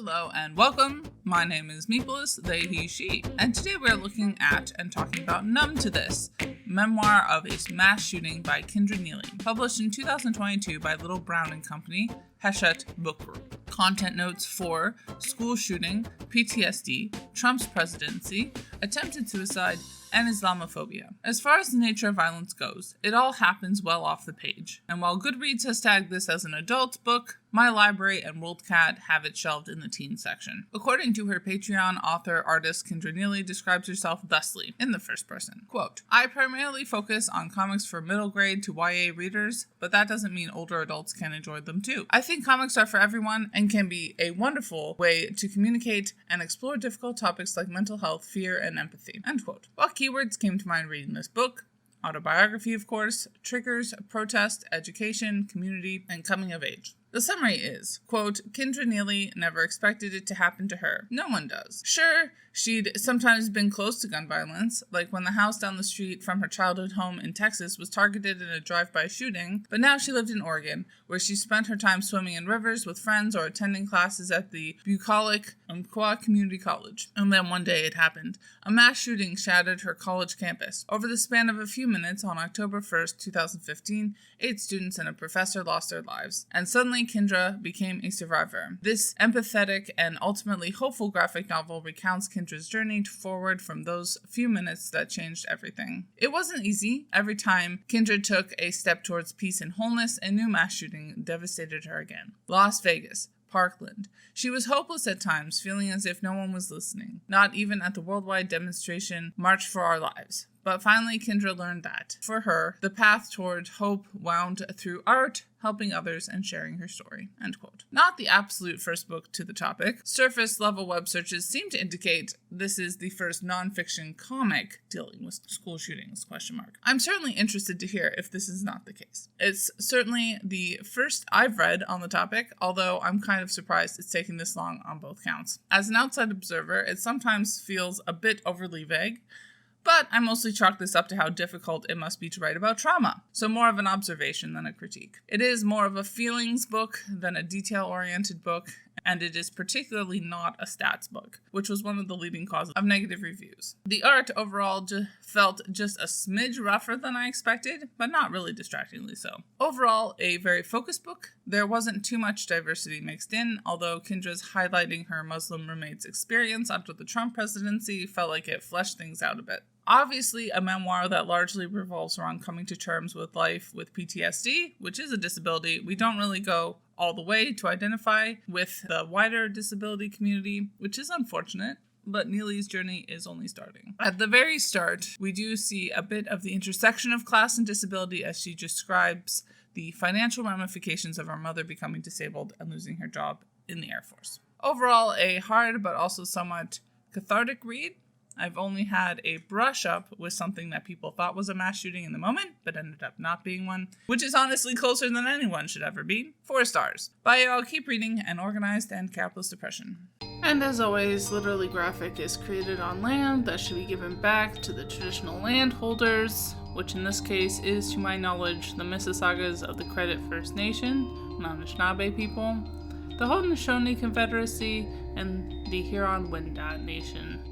Hello and welcome. My name is Meepless, they, he, she, and today we're looking at and talking about Numb to This, Memoir of a Mass Shooting by Kindra Neely, published in 2022 by Little Brown and Company, Hachette Book Group. Content notes for school shooting, PTSD, Trump's presidency, attempted suicide, and Islamophobia. As far as the nature of violence goes, it all happens well off the page, and while Goodreads has tagged this as an adult book, My Library and WorldCat have it shelved in the teen section. According to her Patreon, author-artist Kindra Neely describes herself thusly, in the first person. Quote, I primarily focus on comics for middle grade to YA readers, but that doesn't mean older adults can enjoy them too. I think comics are for everyone and can be a wonderful way to communicate and explore difficult topics like mental health, fear, and empathy. End quote. What keywords came to mind reading this book? Autobiography, of course, triggers, protest, education, community, and coming of age. The summary is, quote, Kindra Neely never expected it to happen to her. No one does. Sure, she'd sometimes been close to gun violence, like when the house down the street from her childhood home in Texas was targeted in a drive-by shooting, but now she lived in Oregon, where she spent her time swimming in rivers with friends or attending classes at the bucolic Umpqua Community College. And then one day it happened. A mass shooting shattered her college campus. Over the span of a few minutes on October 1st, 2015, 8 students and a professor lost their lives. And suddenly Kindra became a survivor. This empathetic and ultimately hopeful graphic novel recounts Kindra's journey forward from those few minutes that changed everything. It wasn't easy. Every time Kindra took a step towards peace and wholeness, a new mass shooting devastated her again. Las Vegas, Parkland. She was hopeless at times, feeling as if no one was listening, not even at the worldwide demonstration March for Our Lives. But finally, Kindra learned that, for her, the path toward hope wound through art, helping others, and sharing her story. End quote. Not the absolute first book to the topic. Surface-level web searches seem to indicate this is the first non-fiction comic dealing with school shootings, ? I'm certainly interested to hear if this is not the case. It's certainly the first I've read on the topic, although I'm kind of surprised it's taking this long on both counts. As an outside observer, it sometimes feels a bit overly vague, but I mostly chalk this up to how difficult it must be to write about trauma, so more of an observation than a critique. It is more of a feelings book than a detail-oriented book, and it is particularly not a stats book, which was one of the leading causes of negative reviews. The art overall felt just a smidge rougher than I expected, but not really distractingly so. Overall, a very focused book. There wasn't too much diversity mixed in, although Kindra's highlighting her Muslim roommate's experience after the Trump presidency felt like it fleshed things out a bit. Obviously, a memoir that largely revolves around coming to terms with life with PTSD, which is a disability we don't really go all the way to identify with the wider disability community, which is unfortunate, but Neely's journey is only starting. At the very start, we do see a bit of the intersection of class and disability as she describes the financial ramifications of her mother becoming disabled and losing her job in the Air Force. Overall, a hard but also somewhat cathartic read. I've only had a brush up with something that people thought was a mass shooting in the moment, but ended up not being one, which is honestly closer than anyone should ever be. 4 stars. Bye y'all, keep reading An Organized and Capitalist Depression. And as always, Literally Graphic is created on land that should be given back to the traditional landholders, which in this case is, to my knowledge, the Mississaugas of the Credit First Nation, non-Anishinaabe people, the Haudenosaunee Confederacy, and the Huron-Wendat Nation.